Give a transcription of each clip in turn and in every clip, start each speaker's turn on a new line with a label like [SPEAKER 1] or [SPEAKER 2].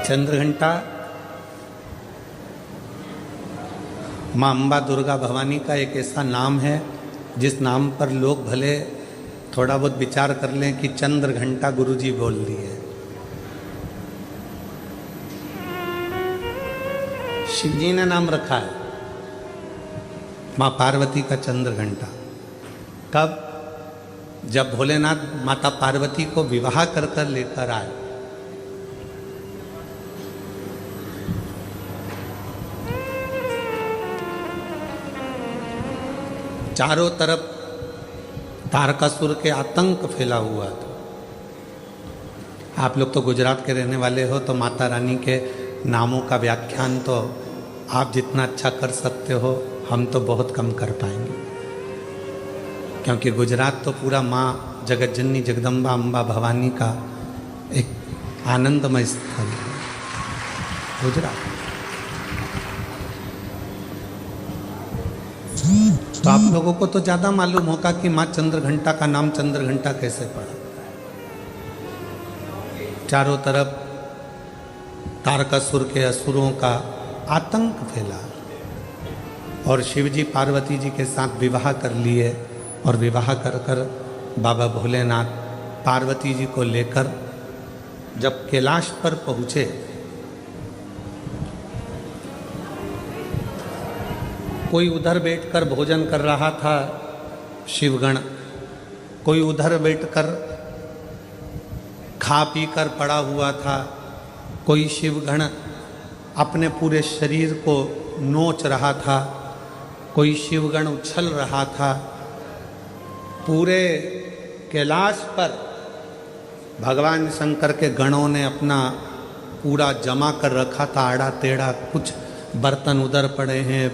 [SPEAKER 1] चंद्रघंटा माँ अम्बा दुर्गा भवानी का एक ऐसा नाम है जिस नाम पर लोग भले थोड़ा बहुत विचार कर लें कि चंद्रघंटा गुरुजी बोल दिए। शिव जी ने नाम रखा है माँ पार्वती का चंद्रघंटा। कब? जब भोलेनाथ माता पार्वती को विवाह कर कर लेकर आए। चारों तरफ तारकासुर के आतंक फैला हुआ था। आप लोग तो गुजरात के रहने वाले हो, तो माता रानी के नामों का व्याख्यान तो आप जितना अच्छा कर सकते हो हम तो बहुत कम कर पाएंगे, क्योंकि गुजरात तो पूरा माँ जगतजननी जगदम्बा अम्बा भवानी का एक आनंदमय स्थल है गुजरात। तो आप लोगों को तो ज़्यादा मालूम होगा कि माँ चंद्रघंटा का नाम चंद्रघंटा कैसे पड़ा। चारों तरफ तारकासुर के असुरों का आतंक फैला और शिवजी पार्वती जी के साथ विवाह कर लिए, और विवाह कर कर बाबा भोलेनाथ पार्वती जी को लेकर जब कैलाश पर पहुँचे, कोई उधर बैठकर भोजन कर रहा था शिवगण, कोई उधर बैठकर खा पी कर पड़ा हुआ था, कोई शिवगण अपने पूरे शरीर को नोच रहा था, कोई शिवगण उछल रहा था। पूरे कैलाश पर भगवान शंकर के गणों ने अपना पूरा जमा कर रखा था, आड़ा टेढ़ा। कुछ बर्तन उधर पड़े हैं,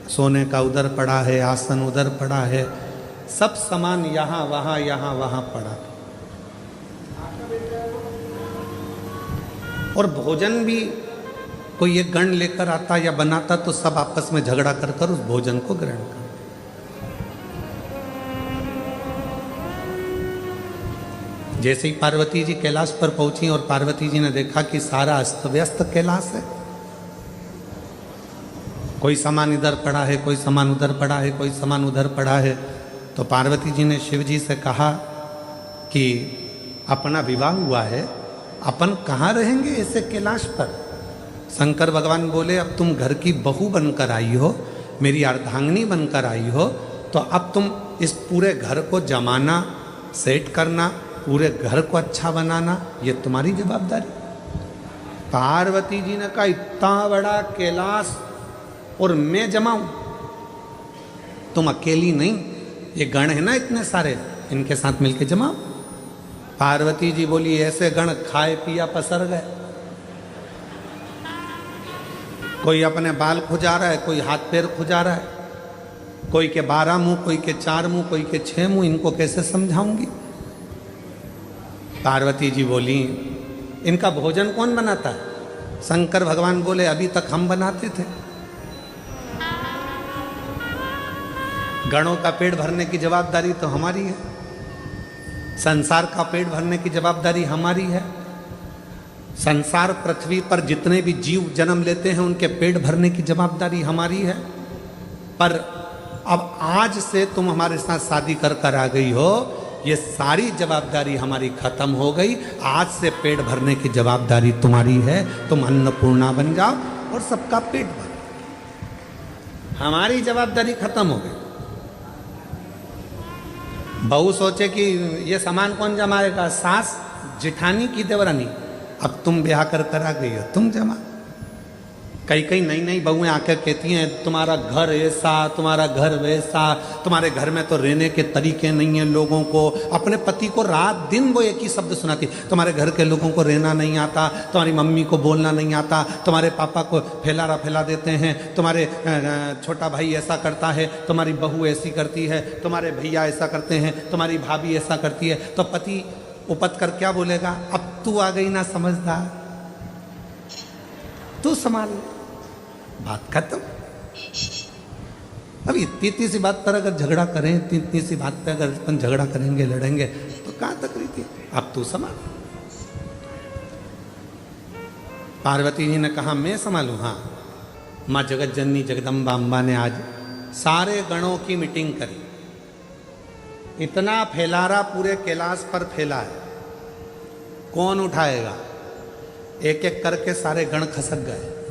[SPEAKER 1] सोने का उधर पड़ा है, आसन उधर पड़ा है, सब सामान यहाँ वहाँ पड़ा। और भोजन भी कोई एक गण लेकर आता या बनाता तो सब आपस में झगड़ा कर कर उस भोजन को ग्रहण कर। जैसे ही पार्वती जी कैलाश पर पहुंची और पार्वती जी ने देखा कि सारा अस्त व्यस्त कैलाश है, कोई सामान इधर पड़ा है, कोई सामान उधर पड़ा है, कोई सामान उधर पड़ा है, तो पार्वती जी ने शिव जी से कहा कि अपना विवाह हुआ है, अपन कहाँ रहेंगे ऐसे कैलाश पर। शंकर भगवान बोले, अब तुम घर की बहू बनकर आई हो, मेरी अर्धांगिनी बनकर आई हो, तो अब तुम इस पूरे घर को जमाना, सेट करना, पूरे घर को अच्छा बनाना, ये तुम्हारी जवाबदारी। पार्वती जी ने कहा, इतना बड़ा कैलाश और मैं जमाऊं? तुम अकेली नहीं, ये गण है ना इतने सारे, इनके साथ मिलके जमाओ। पार्वती जी बोली, ऐसे गण खाए पिया पसर गए। कोई अपने बाल खुजा रहा है, कोई हाथ पैर खुजा रहा है, कोई के 12 मुंह, कोई के 4 मुंह, कोई के 6 मुंह, इनको कैसे समझाऊंगी। पार्वती जी बोली, इनका भोजन कौन बनाता है? शंकर भगवान बोले, अभी तक हम बनाते थे। गणों का पेट भरने की जवाबदारी तो हमारी है, संसार का पेट भरने की जवाबदारी हमारी है। संसार पृथ्वी पर जितने भी जीव जन्म लेते हैं उनके पेट भरने की जवाबदारी हमारी है। पर अब आज से तुम हमारे साथ शादी कर कर आ गई हो, ये सारी जवाबदारी हमारी खत्म हो गई। आज से पेट भरने की जवाबदारी तुम्हारी है। तुम अन्नपूर्णा बन जाओ और सबका पेट भरो। हमारी जवाबदारी खत्म हो गई। बहू सोचे कि ये सामान कौन जमाएगा, सास जिठानी की देवरानी। अब तुम ब्याह कर कर आ गई हो, तुम जमा। कई कई नई नई बहुएं आकर कहती हैं, तुम्हारा घर ऐसा, तुम्हारा घर वैसा, तुम्हारे घर में तो रहने के तरीके नहीं है लोगों को। अपने पति को रात दिन वो एक ही शब्द सुनाती, तुम्हारे घर के लोगों को रहना नहीं आता, तुम्हारी मम्मी को बोलना नहीं आता, तुम्हारे पापा को फैला देते हैं, तुम्हारे छोटा भाई ऐसा करता है, तुम्हारी बहू ऐसी करती है, तुम्हारे भैया ऐसा करते हैं, तुम्हारी भाभी ऐसा करती है। तो पति उपत कर क्या बोलेगा, अब तू आ गई ना समझदार, तू संभाल, बात खत्म। अब इतनी सी बात पर अगर झगड़ा करें, इतनी सी बात पे अगर अपन झगड़ा करेंगे, लड़ेंगे, तो कहाँ तक रहती है। अब तू संभाल। पार्वती जी ने कहा मैं संभालूं? हाँ। माँ जगत जननी जगदम्बा अम्बा ने आज सारे गणों की मीटिंग करी। इतना फैलारा पूरे कैलाश पर फैला है, कौन उठाएगा? एक एक करके सारे गण खसक गए।